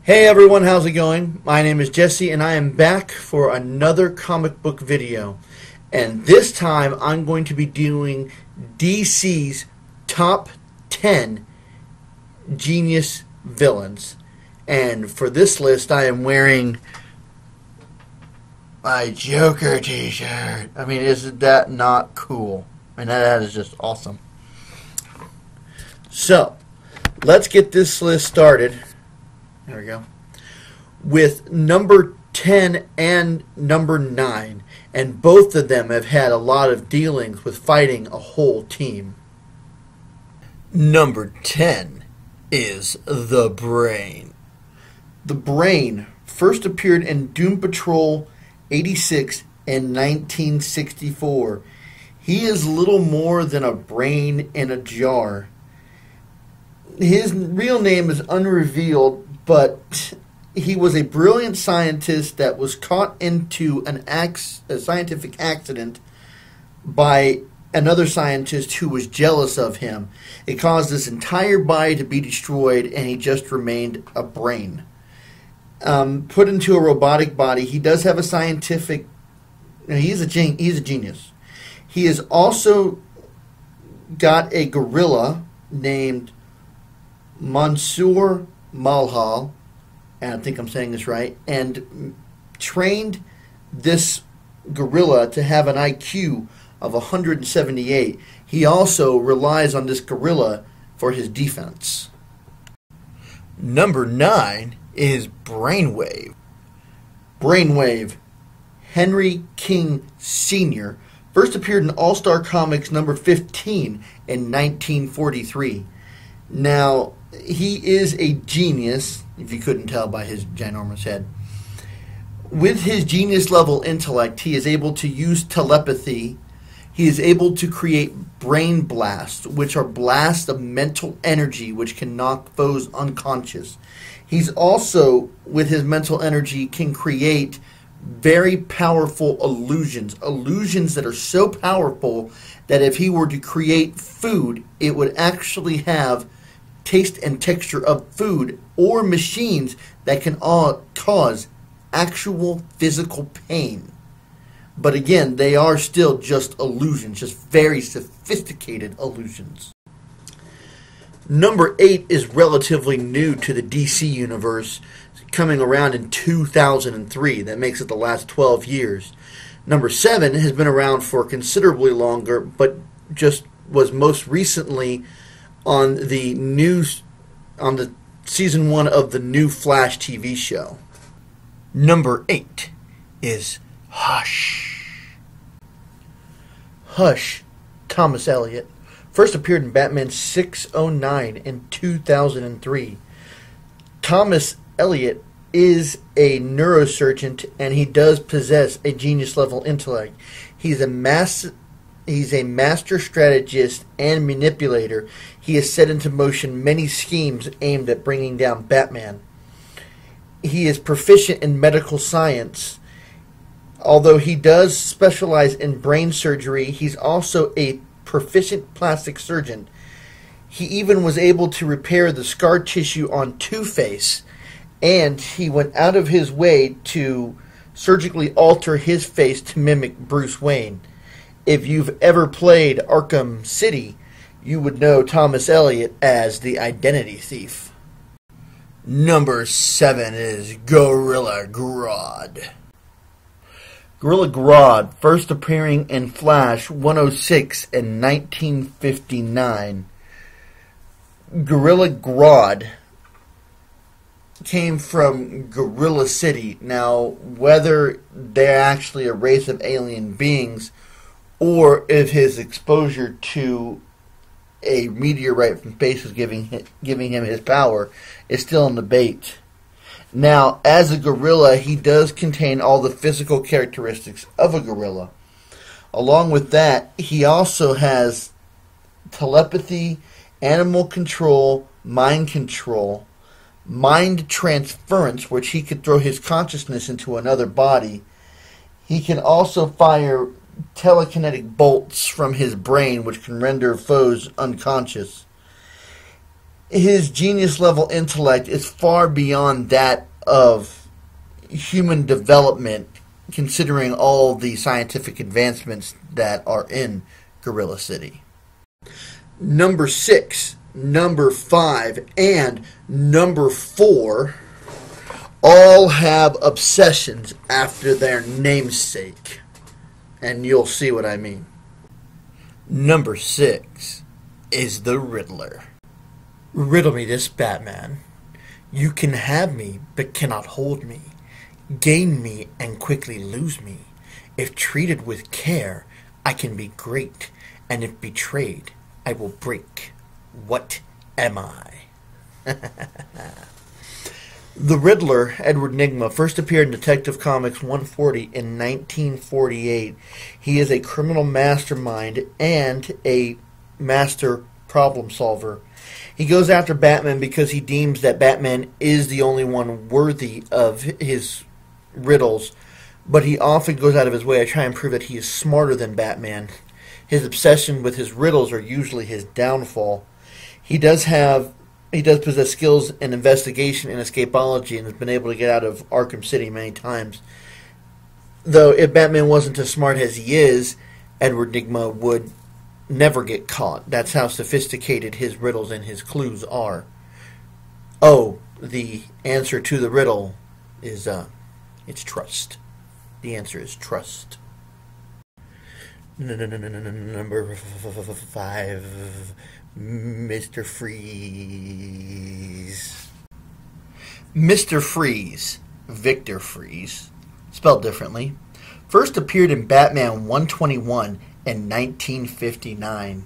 Hey everyone, how's it going? My name is Jesse and I am back for another comic book video. And this time I'm going to be doing DC's top 10 Genius Villains. And for this list I am wearing my Joker t-shirt. I mean, isn't that not cool? I mean, that is just awesome. So, let's get this list started. There we go. With number 10 and number 9. And both of them have had a lot of dealings with fighting a whole team. Number 10 is the Brain. The Brain first appeared in Doom Patrol 86 in 1964. He is little more than a brain in a jar. His real name is unrevealed, but he was a brilliant scientist that was caught into a scientific accident by another scientist who was jealous of him. It caused his entire body to be destroyed, and he just remained a brain. Put into a robotic body, he does have a scientific... He's a genius. He has also got a gorilla named Mansoor Malhal, and I think I'm saying this right, and trained this gorilla to have an IQ of 178. He also relies on this gorilla for his defense. Number 9 is Brainwave. Brainwave, Henry King Sr., first appeared in All-Star Comics number 15 in 1943. Now, he is a genius, if you couldn't tell by his ginormous head. With his genius-level intellect, he is able to use telepathy. He is able to create brain blasts, which are blasts of mental energy which can knock foes unconscious. He's also, with his mental energy, can create very powerful illusions that are so powerful that if he were to create food, it would actually have taste and texture of food, or machines that can cause actual physical pain. But again, they are still just illusions, just very sophisticated illusions. Number 8 is relatively new to the DC universe, coming around in 2003. That makes it the last 12 years. Number 7 has been around for considerably longer, but just was most recently on the season 1 of the new Flash TV show. Number 8 is Hush. Hush, Thomas Elliot, first appeared in Batman 609 in 2003. Thomas Elliot is a neurosurgeon, and he does possess a genius-level intellect. He's a master strategist and manipulator. He has set into motion many schemes aimed at bringing down Batman. He is proficient in medical science. Although he does specialize in brain surgery, he's also a proficient plastic surgeon. He even was able to repair the scar tissue on Two-Face, and he went out of his way to surgically alter his face to mimic Bruce Wayne. If you've ever played Arkham City, you would know Thomas Elliot as the identity thief. Number 7 is Gorilla Grodd. Gorilla Grodd, first appearing in Flash 106 in 1959. Gorilla Grodd came from Gorilla City. Now, whether they're actually a race of alien beings, or if his exposure to a meteorite from space was giving him his power, is still in debate. Now, as a gorilla, he does contain all the physical characteristics of a gorilla. Along with that, he also has telepathy, animal control, mind transference, which he could throw his consciousness into another body. He can also fire telekinetic bolts from his brain, which can render foes unconscious. his genius level intellect is far beyond that of human development, considering all the scientific advancements that are in Gorilla City. Number 6, number 5, and number 4 all have obsessions after their namesake. And you'll see what I mean. Number 6 is the Riddler. Riddle me this, Batman. You can have me, but cannot hold me. Gain me and quickly lose me. If treated with care, I can be great, and if betrayed, I will break. What am I? The Riddler, Edward Nygma, first appeared in Detective Comics 140 in 1948. He is a criminal mastermind and a master problem solver. He goes after Batman because he deems that Batman is the only one worthy of his riddles, but he often goes out of his way to try and prove that he is smarter than Batman. His obsession with his riddles are usually his downfall. He does possess skills in investigation and escapology and has been able to get out of Arkham City many times. Though if Batman wasn't as smart as he is, Edward Nygma would never get caught. That's how sophisticated his riddles and his clues are. Oh, the answer to the riddle is, it's trust. The answer is trust. Number 5, Mr. Freeze. Mr. Freeze, Victor Freeze, spelled differently, first appeared in Batman 121 in 1959.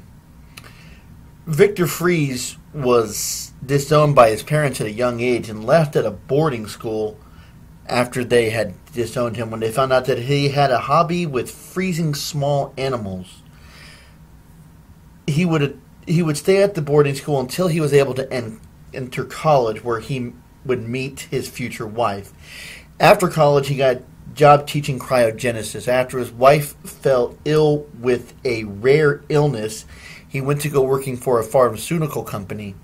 Victor Freeze was disowned by his parents at a young age and left at a boarding school after they had disowned him when they found out that he had a hobby with freezing small animals. He would stay at the boarding school until he was able to enter college, where he would meet his future wife. After college, he got a job teaching cryogenesis. After his wife fell ill with a rare illness, he went to go working for a pharmaceutical company.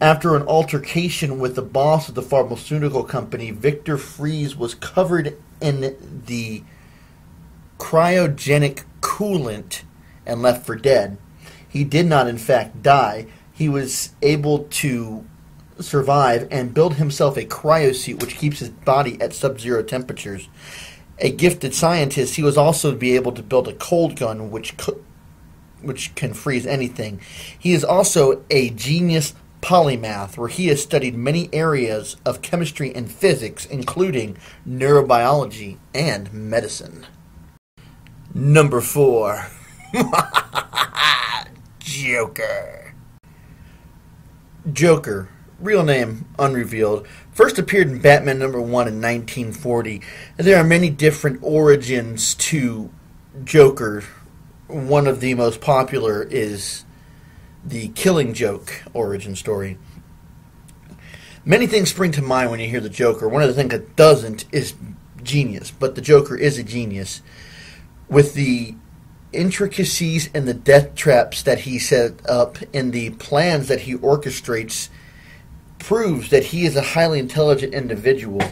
After an altercation with the boss of the pharmaceutical company, Victor Freeze was covered in the cryogenic coolant and left for dead. He did not, in fact, die. He was able to survive and build himself a cryosuit which keeps his body at sub-zero temperatures. A gifted scientist, he was also to be able to build a cold gun which can freeze anything. He is also a genius polymath, where he has studied many areas of chemistry and physics, including neurobiology and medicine. Number 4. Joker. Joker, real name unrevealed, first appeared in Batman number 1 in 1940. There are many different origins to Joker. One of the most popular is the Killing Joke origin story. Many things spring to mind when you hear the Joker. One of the things that doesn't is genius, but the Joker is a genius. With the intricacies and the death traps that he set up and the plans that he orchestrates proves that he is a highly intelligent individual.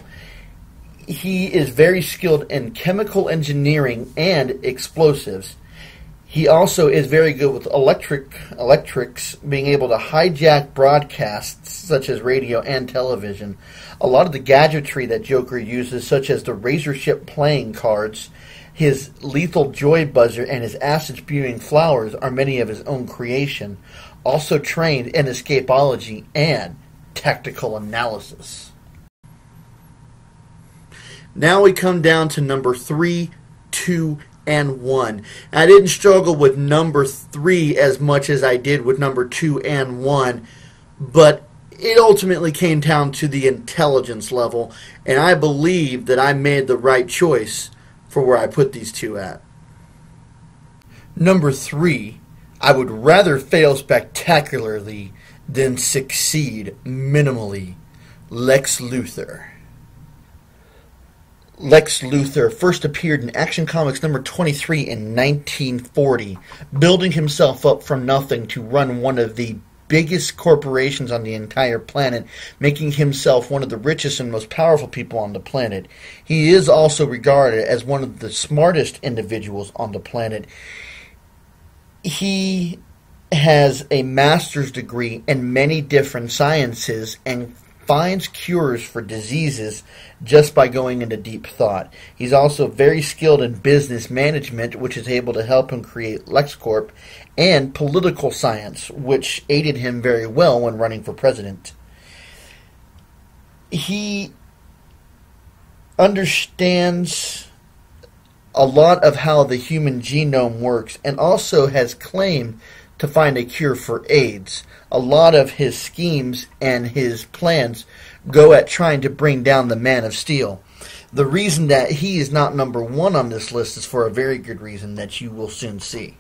He is very skilled in chemical engineering and explosives. He also is very good with electrics, being able to hijack broadcasts such as radio and television. A lot of the gadgetry that Joker uses, such as the razor ship playing cards, his lethal joy buzzer, and his acid spewing flowers, are many of his own creation. Also trained in escapology and tactical analysis. Now we come down to number 3, 2, and 1. I didn't struggle with number 3 as much as I did with number 2 and 1, but it ultimately came down to the intelligence level, and I believe that I made the right choice for where I put these two at. Number 3, I would rather fail spectacularly than succeed minimally. Lex Luthor. Lex Luthor first appeared in Action Comics number 23 in 1940, building himself up from nothing to run one of the biggest corporations on the entire planet, making himself one of the richest and most powerful people on the planet. He is also regarded as one of the smartest individuals on the planet. He has a master's degree in many different sciences and finds cures for diseases just by going into deep thought. He's also very skilled in business management, which is able to help him create LexCorp, and political science, which aided him very well when running for president. He understands a lot of how the human genome works and also has claimed to find a cure for AIDS. A lot of his schemes and his plans go at trying to bring down the Man of Steel. The reason that he is not number one on this list is for a very good reason that you will soon see.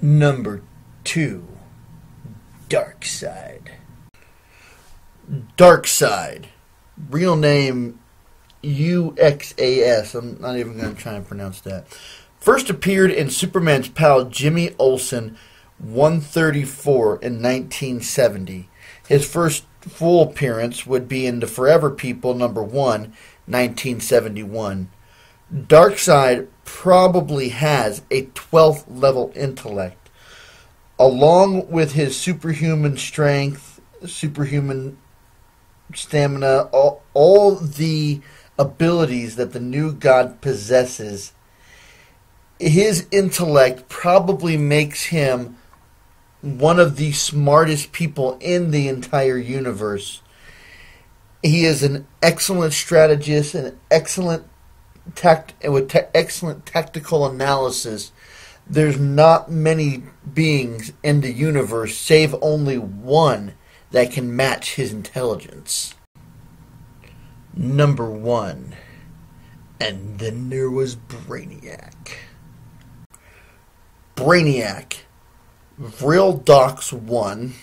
Number 2. Darkseid. Darkseid. Real name UXAS. I'm not even going to try and pronounce that. First appeared in Superman's pal Jimmy Olsen 134 in 1970. His first full appearance would be in The Forever People number 1, 1971. Darkseid probably has a 12th level intellect. Along with his superhuman strength, superhuman stamina, all the abilities that the new god possesses, his intellect probably makes him one of the smartest people in the entire universe. He is an excellent strategist, an excellent excellent tactical analysis. There's not many beings in the universe, save only one, that can match his intelligence. Number 1. And then there was Brainiac. Brainiac. Vril Dox 1,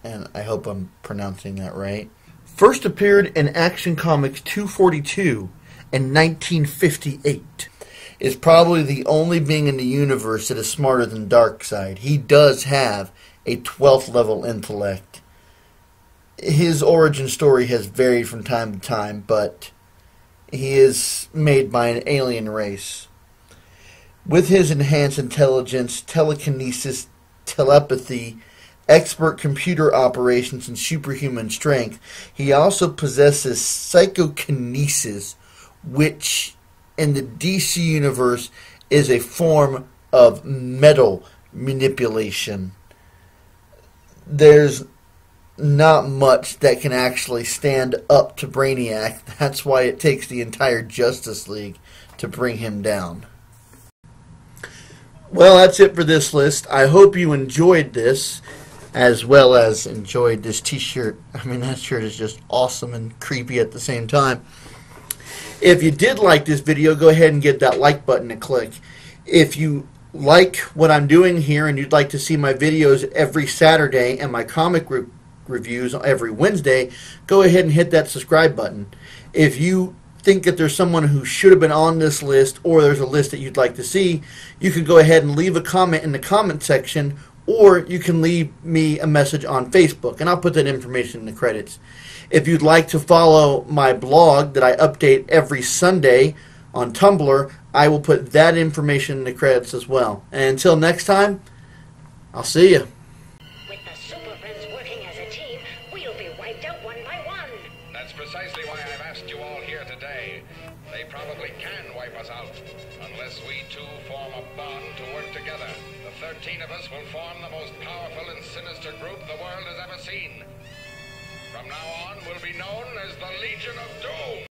and I hope I'm pronouncing that right, first appeared in Action Comics 242 in 1958. Is probably the only being in the universe that is smarter than Darkseid. He does have a 12th level intellect. His origin story has varied from time to time, but he is made by an alien race. With his enhanced intelligence, telekinesis, telepathy, expert computer operations, and superhuman strength, he also possesses psychokinesis, which in the DC universe is a form of metal manipulation. There's not much that can actually stand up to Brainiac. That's why it takes the entire Justice League to bring him down. Well, that's it for this list. I hope you enjoyed this, as well as enjoyed this t-shirt. I mean, that shirt is just awesome and creepy at the same time. If you did like this video, go ahead and give that like button a click. If you like what I'm doing here and you'd like to see my videos every Saturday and my comic reviews every Wednesday, go ahead and hit that subscribe button. If you think that there's someone who should have been on this list, or there's a list that you'd like to see, you can go ahead and leave a comment in the comment section, or you can leave me a message on Facebook, and I'll put that information in the credits. If you'd like to follow my blog that I update every Sunday on Tumblr, I will put that information in the credits as well. And until next time, I'll see you. With the Super Friends working as a team, we'll be wiped out one by one. That's precisely why I've asked you all here today. They probably can wipe us out, unless we two form a bond to work together. The 13 of us will form the most powerful and sinister group the world has ever seen. From now on, we'll be known as the Legion of Doom.